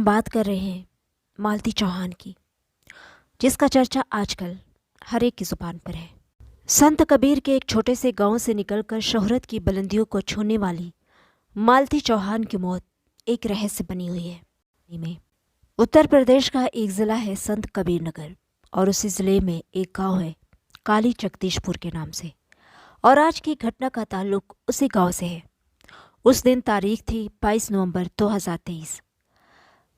बात कर रहे हैं मालती चौहान की, जिसका चर्चा आजकल हर एक की जुबान पर है। संत कबीर के एक छोटे से गांव से निकलकर शोहरत की बुलंदियों को छूने वाली मालती चौहान की मौत एक रहस्य बनी हुई है। में उत्तर प्रदेश का एक ज़िला है संत कबीर नगर, और उसी ज़िले में एक गांव है काली जगदीशपुर के नाम से, और आज की घटना का ताल्लुक उसी गांव से है। उस दिन तारीख थी 22 नवंबर 2023।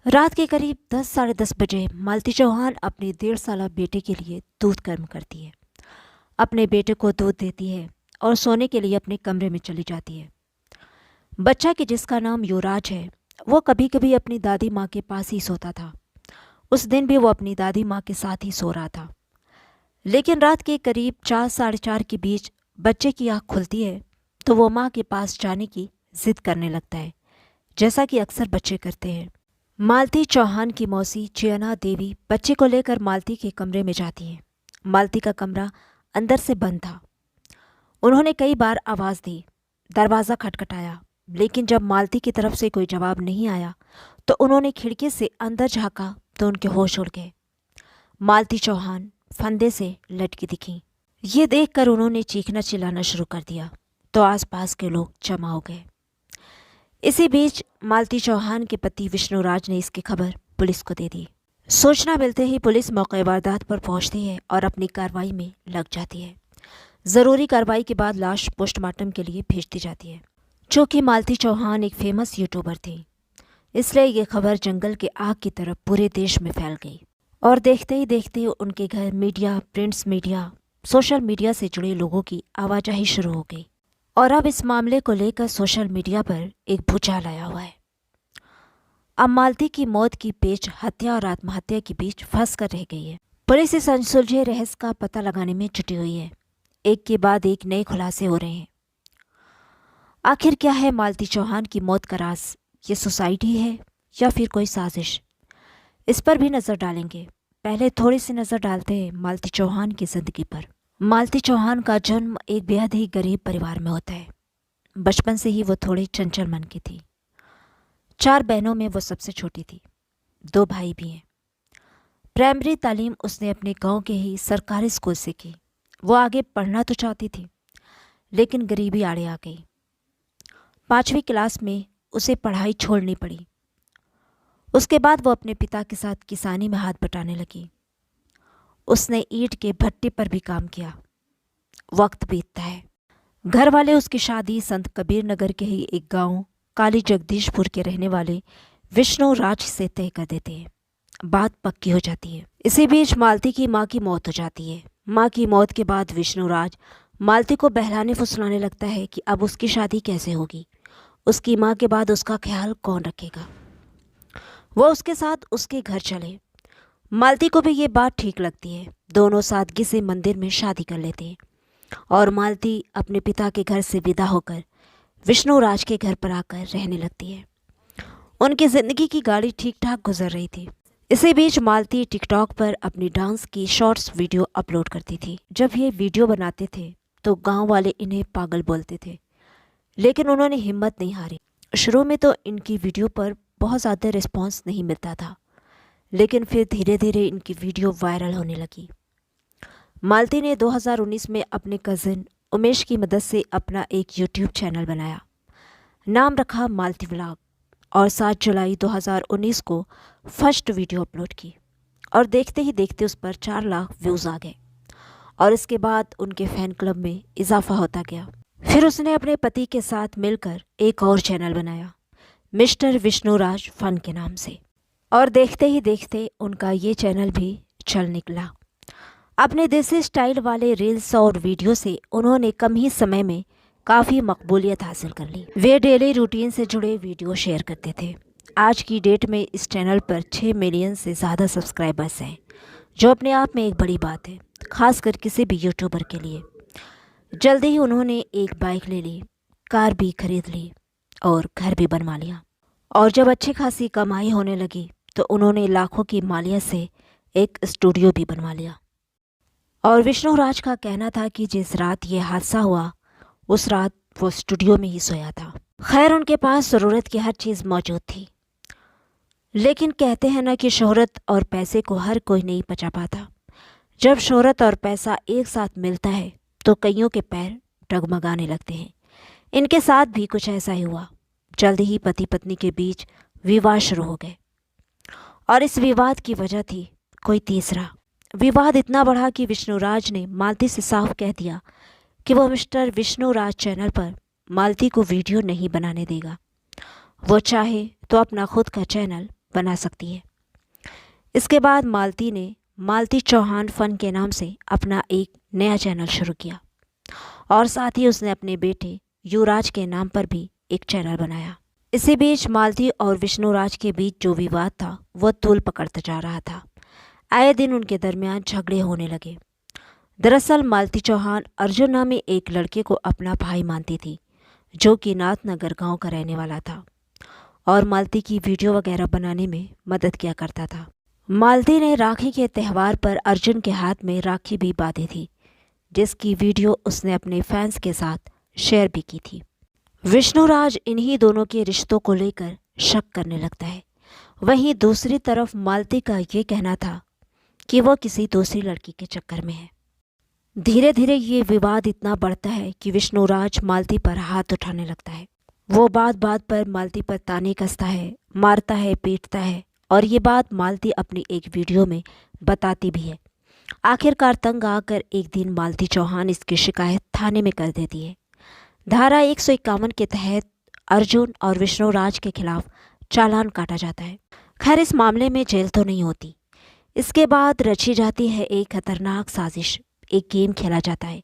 रात के करीब 10 साढ़े 10 बजे मालती चौहान अपने 1.5 साल बेटे के लिए दूध गर्म करती है। अपने बेटे को दूध देती है और सोने के लिए अपने कमरे में चली जाती है। बच्चा कि जिसका नाम युवराज है, वो कभी कभी अपनी दादी माँ के पास ही सोता था। उस दिन भी वो अपनी दादी माँ के साथ ही सो रहा था। लेकिन रात के करीब 4 साढ़े 4 के बीच बच्चे की आँख खुलती है तो वो माँ के पास जाने की जिद करने लगता है, जैसा कि अक्सर बच्चे करते हैं। मालती चौहान की मौसी चयना देवी बच्चे को लेकर मालती के कमरे में जाती है। मालती का कमरा अंदर से बंद था। उन्होंने कई बार आवाज़ दी, दरवाज़ा खटखटाया, लेकिन जब मालती की तरफ से कोई जवाब नहीं आया तो उन्होंने खिड़की से अंदर झाँका तो उनके होश उड़ गए। मालती चौहान फंदे से लटकी दिखीं। ये देखकर उन्होंने चीखना चिल्लाना शुरू कर दिया तो आसपास के लोग जमा हो गए। इसी बीच मालती चौहान के पति विष्णुराज ने इसकी खबर पुलिस को दे दी। सूचना मिलते ही पुलिस मौके वारदात पर पहुंचती है और अपनी कार्रवाई में लग जाती है। ज़रूरी कार्रवाई के बाद लाश पोस्टमार्टम के लिए भेज दी जाती है। चूँकि मालती चौहान एक फेमस यूट्यूबर थी, इसलिए ये खबर जंगल के आग की तरफ पूरे देश में फैल गई, और देखते ही देखते उनके घर media, prints media, social media से जुड़े लोगों की आवाजाही शुरू हो गई। और अब इस मामले को लेकर सोशल मीडिया पर एक भूचाल आया हुआ है। अब मालती की मौत की पेच हत्या और आत्महत्या के बीच फंस कर रह गई है। पुलिस इस अनसुलझे रहस्य का पता लगाने में जुटी हुई है। एक के बाद एक नए खुलासे हो रहे हैं। आखिर क्या है मालती चौहान की मौत का राज? ये सुसाइड ही है या फिर कोई साजिश? इस पर भी नज़र डालेंगे। पहले थोड़ी सी नज़र डालते हैं मालती चौहान की जिंदगी पर। मालती चौहान का जन्म एक बेहद ही गरीब परिवार में होता है। बचपन से ही वो थोड़ी चंचल मन की थी। 4 बहनों में वो सबसे छोटी थी। 2 भाई भी हैं। प्राइमरी तालीम उसने अपने गांव के ही सरकारी स्कूल से की। वो आगे पढ़ना तो चाहती थी, लेकिन गरीबी आड़े आ गई। 5वीं क्लास में उसे पढ़ाई छोड़नी पड़ी। उसके बाद वो अपने पिता के साथ किसानी में हाथ बटाने लगी। उसने ईंट के भट्टे पर भी काम किया। वक्त बीतता है। घर वाले उसकी शादी संत कबीर नगर के ही एक गांव काली जगदीशपुर के रहने वाले विष्णुराज से तय कर देते हैं। बात पक्की हो जाती है। इसी बीच मालती की माँ की मौत हो जाती है। माँ की मौत के बाद विष्णुराज मालती को बहलाने फुसलाने लगता है कि अब उसकी शादी कैसे होगी। उसकी माँ के बाद उसका ख्याल कौन रखेगा। वो उसके साथ उसके घर चले। मालती को भी ये बात ठीक लगती है। दोनों सादगी से मंदिर में शादी कर लेते हैं, और मालती अपने पिता के घर से विदा होकर विष्णुराज के घर पर आकर रहने लगती है। उनकी ज़िंदगी की गाड़ी ठीक ठाक गुजर रही थी। इसी बीच मालती टिकटॉक पर अपनी डांस की शॉर्ट्स वीडियो अपलोड करती थी। जब ये वीडियो बनाते थे तो गांव वाले इन्हें पागल बोलते थे, लेकिन उन्होंने हिम्मत नहीं हारी। शुरू में तो इनकी वीडियो पर बहुत ज़्यादा रिस्पॉन्स नहीं मिलता था, लेकिन फिर धीरे धीरे इनकी वीडियो वायरल होने लगी। मालती ने 2019 में अपने कज़िन उमेश की मदद से अपना एक यूट्यूब चैनल बनाया। नाम रखा मालती व्लॉग, और 7 जुलाई 2019 को फर्स्ट वीडियो अपलोड की, और देखते ही देखते उस पर 4 लाख व्यूज़ आ गए, और इसके बाद उनके फ़ैन क्लब में इजाफा होता गया। फिर उसने अपने पति के साथ मिलकर एक और चैनल बनाया, मिस्टर विष्णुराज फन के नाम से, और देखते ही देखते उनका ये चैनल भी चल निकला। अपने देसी स्टाइल वाले रील्स और वीडियो से उन्होंने कम ही समय में काफ़ी मकबूलियत हासिल कर ली। वे डेली रूटीन से जुड़े वीडियो शेयर करते थे। आज की डेट में इस चैनल पर 6 मिलियन से ज़्यादा सब्सक्राइबर्स हैं, जो अपने आप में एक बड़ी बात है, खासकर किसी भी यूट्यूबर के लिए। जल्दी ही उन्होंने एक बाइक ले ली, कार भी खरीद ली और घर भी बनवा लिया। और जब अच्छी खासी कमाई होने लगी तो उन्होंने लाखों की मालियत से एक स्टूडियो भी बनवा लिया। और विष्णुराज का कहना था कि जिस रात ये हादसा हुआ उस रात वो स्टूडियो में ही सोया था। खैर, उनके पास ज़रूरत की हर चीज़ मौजूद थी। लेकिन कहते हैं ना कि शोहरत और पैसे को हर कोई नहीं पचा पाता। जब शोहरत और पैसा एक साथ मिलता है तो कईयों के पैर डगमगाने लगते हैं। इनके साथ भी कुछ ऐसा ही हुआ। जल्द ही पति पत्नी के बीच विवाद शुरू हो गए और इस विवाद की वजह थी कोई तीसरा। विवाद इतना बढ़ा कि विष्णुराज ने मालती से साफ कह दिया कि वह मिस्टर विष्णुराज चैनल पर मालती को वीडियो नहीं बनाने देगा। वो चाहे तो अपना खुद का चैनल बना सकती है। इसके बाद मालती ने मालती चौहान फन के नाम से अपना एक नया चैनल शुरू किया और साथ ही उसने अपने बेटे युवराज के नाम पर भी एक चैनल बनाया। इसी बीच मालती और विष्णुराज के बीच जो विवाद था वह तूल पकड़ता जा रहा था। आए दिन उनके दरमियान झगड़े होने लगे। दरअसल मालती चौहान अर्जुन नामी एक लड़के को अपना भाई मानती थी, जो कि नाथनगर गांव का रहने वाला था और मालती की वीडियो वगैरह बनाने में मदद किया करता था। मालती ने राखी के त्यौहार पर अर्जुन के हाथ में राखी भी बांधी थी, जिसकी वीडियो उसने अपने फैंस के साथ शेयर भी की थी। विष्णुराज इन्हीं दोनों के रिश्तों को लेकर शक करने लगता है। वहीं दूसरी तरफ मालती का ये कहना था कि वह किसी दूसरी लड़की के चक्कर में है। धीरे धीरे ये विवाद इतना बढ़ता है कि विष्णुराज मालती पर हाथ उठाने लगता है। वो बात बात पर मालती पर ताने कसता है, मारता है, पीटता है और ये बात मालती अपनी एक वीडियो में बताती भी है। आखिरकार तंग आकर एक दिन मालती चौहान इसकी शिकायत थाने में कर देती है। धारा 151 के तहत अर्जुन और विष्णुराज के खिलाफ चालान काटा जाता है। खैर इस मामले में जेल तो नहीं होती। इसके बाद रची जाती है एक खतरनाक साजिश। एक गेम खेला जाता है।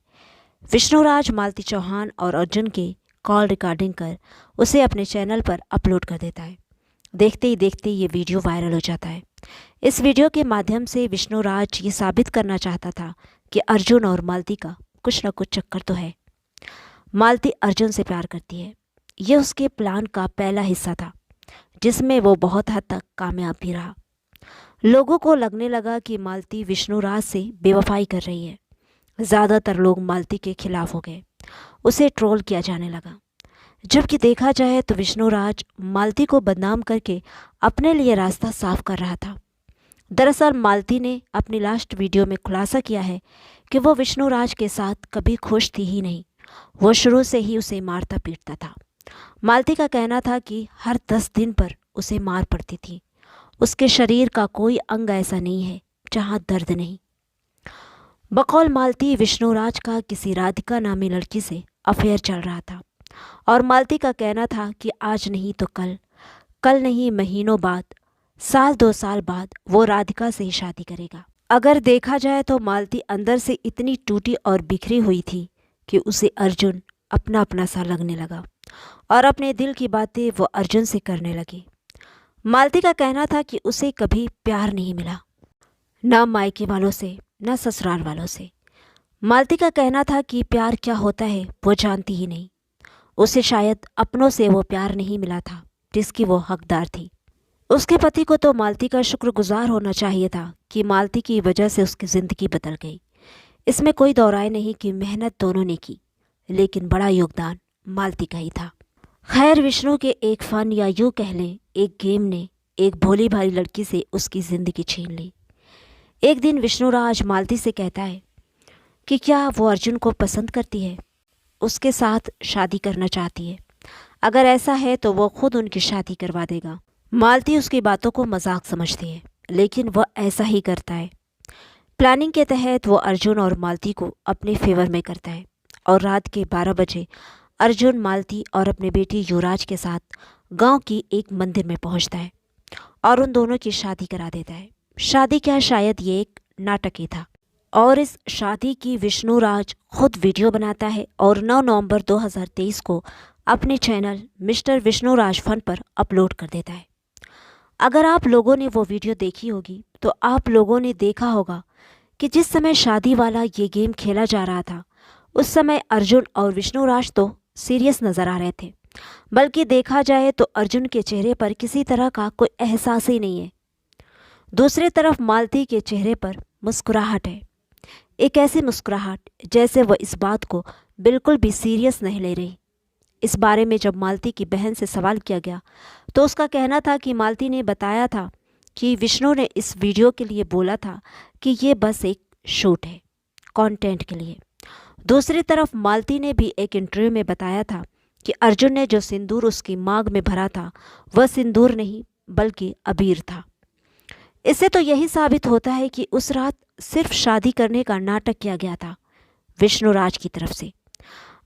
विष्णुराज मालती चौहान और अर्जुन के कॉल रिकॉर्डिंग कर उसे अपने चैनल पर अपलोड कर देता है। देखते ही देखते ये वीडियो वायरल हो जाता है। इस वीडियो के माध्यम से विष्णुराज ये साबित करना चाहता था कि अर्जुन और मालती का कुछ न कुछ चक्कर तो है। मालती अर्जुन से प्यार करती है। ये उसके प्लान का पहला हिस्सा था, जिसमें वो बहुत हद तक कामयाब भी रहा। लोगों को लगने लगा कि मालती विष्णुराज से बेवफाई कर रही है। ज़्यादातर लोग मालती के खिलाफ हो गए। उसे ट्रोल किया जाने लगा। जबकि देखा जाए तो विष्णुराज मालती को बदनाम करके अपने लिए रास्ता साफ कर रहा था। दरअसल मालती ने अपनी लास्ट वीडियो में खुलासा किया है कि वो विष्णुराज के साथ कभी खुश थी ही नहीं। वो शुरू से ही उसे मारता पीटता था। मालती का कहना था कि हर 10 दिन पर उसे मार पड़ती थी। उसके शरीर का कोई अंग ऐसा नहीं है जहाँ दर्द नहीं। बकौल मालती विष्णुराज का किसी राधिका नामी लड़की से अफेयर चल रहा था और मालती का कहना था कि आज नहीं तो कल, कल नहीं महीनों बाद, साल 2 साल बाद वो राधिका से ही शादी करेगा। अगर देखा जाए तो मालती अंदर से इतनी टूटी और बिखरी हुई थी कि उसे अर्जुन अपना अपना सा लगने लगा और अपने दिल की बातें वो अर्जुन से करने लगी। मालती का कहना था कि उसे कभी प्यार नहीं मिला, ना मायके वालों से न ससुराल वालों से। मालती का कहना था कि प्यार क्या होता है वो जानती ही नहीं। उसे शायद अपनों से वो प्यार नहीं मिला था जिसकी वो हकदार थी। उसके पति को तो मालती का शुक्रगुजार होना चाहिए था कि मालती की वजह से उसकी ज़िंदगी बदल गई। इसमें कोई दो राय नहीं कि मेहनत दोनों ने की, लेकिन बड़ा योगदान मालती का ही था। खैर विष्णु के एक फन या यूँ कह लें एक गेम ने एक भोली भाली लड़की से उसकी ज़िंदगी छीन ली। एक दिन विष्णुराज मालती से कहता है कि क्या वो अर्जुन को पसंद करती है, उसके साथ शादी करना चाहती है। अगर ऐसा है तो वो खुद उनकी शादी करवा देगा। मालती उसकी बातों को मजाक समझती है, लेकिन वह ऐसा ही करता है। प्लानिंग के तहत वो अर्जुन और मालती को अपने फेवर में करता है और रात के 12 बजे अर्जुन मालती और अपने बेटी युवराज के साथ गांव की एक मंदिर में पहुंचता है और उन दोनों की शादी करा देता है। शादी क्या, शायद ये एक नाटक ही था। और इस शादी की विष्णुराज खुद वीडियो बनाता है और 9 नवंबर 2023 को अपने चैनल मिस्टर विष्णुराज फन पर अपलोड कर देता है। अगर आप लोगों ने वो वीडियो देखी होगी तो आप लोगों ने देखा होगा कि जिस समय शादी वाला ये गेम खेला जा रहा था उस समय अर्जुन और विष्णुराज तो सीरियस नज़र आ रहे थे, बल्कि देखा जाए तो अर्जुन के चेहरे पर किसी तरह का कोई एहसास ही नहीं है। दूसरी तरफ मालती के चेहरे पर मुस्कुराहट है, एक ऐसी मुस्कुराहट जैसे वह इस बात को बिल्कुल भी सीरियस नहीं ले रही। इस बारे में जब मालती की बहन से सवाल किया गया तो उसका कहना था कि मालती ने बताया था कि विष्णु ने इस वीडियो के लिए बोला था कि ये बस एक शूट है, कंटेंट के लिए। दूसरी तरफ मालती ने भी एक इंटरव्यू में बताया था कि अर्जुन ने जो सिंदूर उसकी मांग में भरा था वह सिंदूर नहीं बल्कि अबीर था। इससे तो यही साबित होता है कि उस रात सिर्फ शादी करने का नाटक किया गया था विष्णुराज की तरफ से।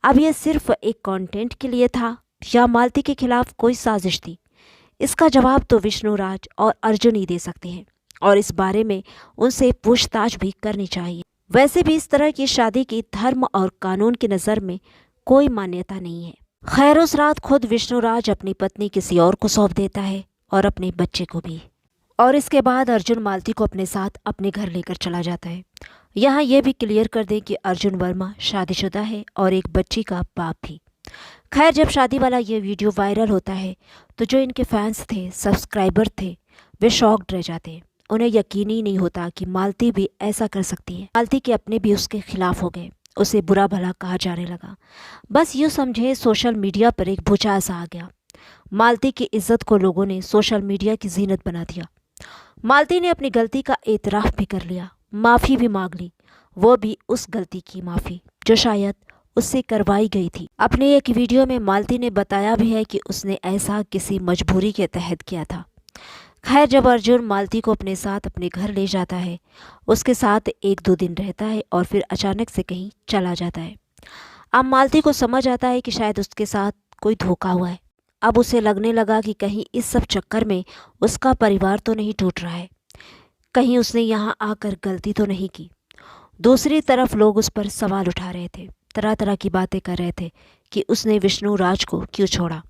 अब यह सिर्फ एक कंटेंट के लिए था या मालती के खिलाफ कोई साजिश थी, इसका जवाब तो विष्णुराज और अर्जुन ही दे सकते हैं और इस बारे में उनसे पूछताछ भी करनी चाहिए। वैसे भी इस तरह की शादी की धर्म और कानून की नज़र में कोई मान्यता नहीं है। खैर, उस रात खुद विष्णुराज अपनी पत्नी किसी और को सौंप देता है और अपने बच्चे को भी, और इसके बाद अर्जुन मालती को अपने साथ अपने घर लेकर चला जाता है। यहाँ यह भी क्लियर कर दें कि अर्जुन वर्मा शादीशुदा है और एक बच्ची का बाप भी। खैर, जब शादी वाला ये वीडियो वायरल होता है तो जो इनके फैंस थे, सब्सक्राइबर थे, वे शॉक्ड रह जाते हैं। उन्हें यकीन ही नहीं होता कि मालती भी ऐसा कर सकती है। मालती के अपने भी उसके खिलाफ हो गए, उसे बुरा भला कहा जाने लगा। बस यूँ समझे सोशल मीडिया पर एक भूचाल सा आ गया। मालती की इज्जत को लोगों ने सोशल मीडिया की जीनत बना दिया। मालती ने अपनी गलती का एतराफ़ भी कर लिया, माफ़ी भी मांग ली, वो भी उस गलती की माफ़ी जो शायद उससे करवाई गई थी। अपने एक वीडियो में मालती ने बताया भी है कि उसने ऐसा किसी मजबूरी के तहत किया था। खैर, जब अर्जुन मालती को अपने साथ अपने घर ले जाता है, उसके साथ 1-2 दिन रहता है और फिर अचानक से कहीं चला जाता है। अब मालती को समझ आता है कि शायद उसके साथ कोई धोखा हुआ है। अब उसे लगने लगा कि कहीं इस सब चक्कर में उसका परिवार तो नहीं टूट रहा है, कहीं उसने यहाँ आकर गलती तो नहीं की। दूसरी तरफ लोग उस पर सवाल उठा रहे थे, तरह तरह की बातें कर रहे थे कि उसने विष्णुराज को क्यों छोड़ा,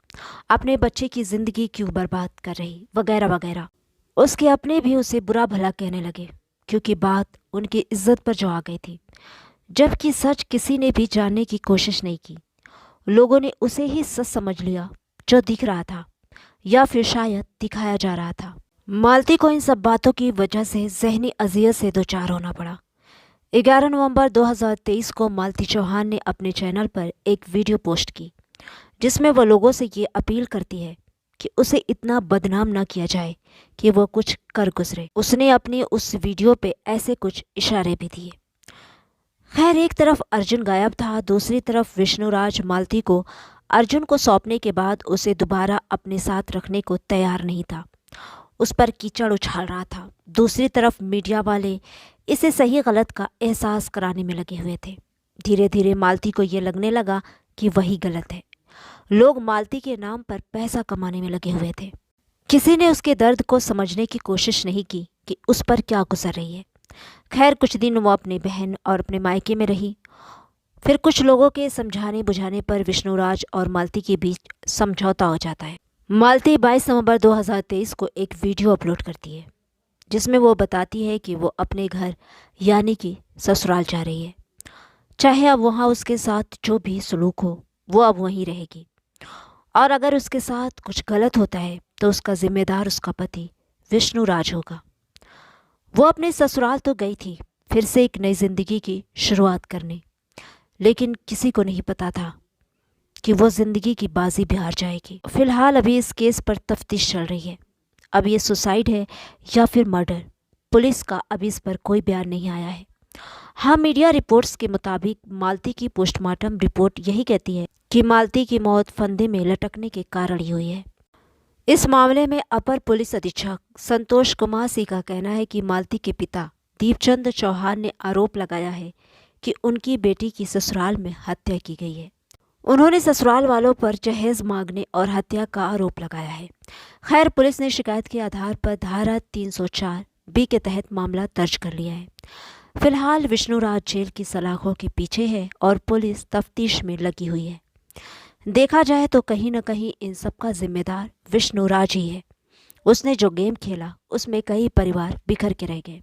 अपने बच्चे की ज़िंदगी क्यों बर्बाद कर रही, वगैरह वगैरह। उसके अपने भी उसे बुरा भला कहने लगे क्योंकि बात उनकी इज्जत पर जो आ गई थी, जबकि सच किसी ने भी जानने की कोशिश नहीं की। लोगों ने उसे ही सच समझ लिया जो दिख रहा था या फिर शायद दिखाया जा रहा था। मालती को इन सब बातों की वजह से ज़हनी अजियत से दो चार होना पड़ा। 11 नवंबर 2023 को मालती चौहान ने अपने चैनल पर एक वीडियो पोस्ट की जिसमें वो लोगों से ये अपील करती है कि उसे इतना बदनाम ना किया जाए कि वो कुछ कर गुजरे। उसने अपनी उस वीडियो पे ऐसे कुछ इशारे भी दिए। खैर, एक तरफ अर्जुन गायब था, दूसरी तरफ विष्णुराज मालती को अर्जुन को सौंपने के बाद उसे दोबारा अपने साथ रखने को तैयार नहीं था, उस पर कीचड़ उछाल रहा था। दूसरी तरफ मीडिया वाले इसे सही गलत का एहसास कराने में लगे हुए थे। धीरे धीरे मालती को ये लगने लगा कि वही गलत है। लोग मालती के नाम पर पैसा कमाने में लगे हुए थे। किसी ने उसके दर्द को समझने की कोशिश नहीं की कि उस पर क्या गुजर रही है। खैर, कुछ दिन वो अपनी बहन और अपने मायके में रही। फिर कुछ लोगों के समझाने बुझाने पर विष्णुराज और मालती के बीच समझौता हो जाता है। मालती 22 नवंबर 2023 को एक वीडियो अपलोड करती है जिसमें वो बताती है कि वो अपने घर यानी कि ससुराल जा रही है। चाहे अब वहाँ उसके साथ जो भी सलूक हो वो अब वहीं रहेगी, और अगर उसके साथ कुछ गलत होता है तो उसका जिम्मेदार उसका पति विष्णुराज होगा। वो अपने ससुराल तो गई थी फिर से एक नई जिंदगी की शुरुआत करने, लेकिन किसी को नहीं पता था कि वो जिंदगी की बाजी भी हार जाएगी। फिलहाल अभी इस केस पर तफ्तीश चल रही है। अब ये सुसाइड है या फिर मर्डर, पुलिस का अभी इस पर कोई बयान नहीं आया है। हाँ, मीडिया रिपोर्ट्स के मुताबिक मालती की पोस्टमार्टम रिपोर्ट यही कहती है कि मालती की मौत फंदे में लटकने के कारण ही हुई है। इस मामले में अपर पुलिस अधीक्षक संतोष कुमार सिंह का कहना है कि मालती के पिता दीपचंद चौहान ने आरोप लगाया है कि उनकी बेटी की ससुराल में हत्या की गई है। उन्होंने ससुराल वालों पर जहेज मांगने और हत्या का आरोप लगाया है। खैर, पुलिस ने शिकायत के आधार पर धारा 304 बी के तहत मामला दर्ज कर लिया है। फिलहाल विष्णुराज जेल की सलाखों के पीछे है और पुलिस तफ्तीश में लगी हुई है। देखा जाए तो कहीं न कहीं इन सब का जिम्मेदार विष्णुराज ही है। उसने जो गेम खेला उसमें कई परिवार बिखर के रह गए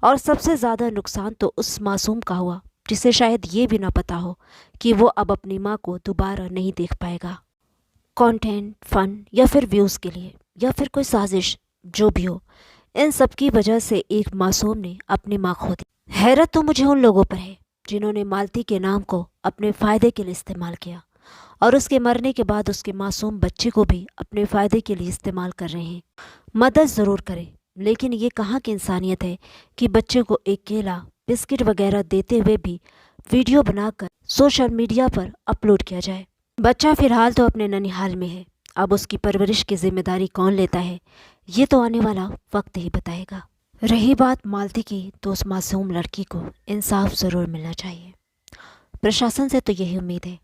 और सबसे ज़्यादा नुकसान तो उस मासूम का हुआ जिसे शायद ये भी ना पता हो कि वो अब अपनी माँ को दोबारा नहीं देख पाएगा। कंटेंट, फन या फिर व्यूज़ के लिए या फिर कोई साजिश जो भी हो, इन सब की वजह से एक मासूम ने अपनी माँ खो दी। हैरत तो मुझे उन लोगों पर है जिन्होंने मालती के नाम को अपने फ़ायदे के लिए इस्तेमाल किया। और उसके मरने के बाद उसके मासूम बच्चे को भी अपने फ़ायदे के लिए इस्तेमाल कर रहे हैं। मदद ज़रूर करें, लेकिन ये कहाँ की इंसानियत है कि बच्चे को एक केला बिस्किट वगैरह देते हुए भी वीडियो बनाकर सोशल मीडिया पर अपलोड किया जाए। बच्चा फिलहाल तो अपने ननिहाल में है, अब उसकी परवरिश की जिम्मेदारी कौन लेता है ये तो आने वाला वक्त ही बताएगा। रही बात मालती की, तो उस मासूम लड़की को इंसाफ ज़रूर मिलना चाहिए। प्रशासन से तो यही उम्मीद है।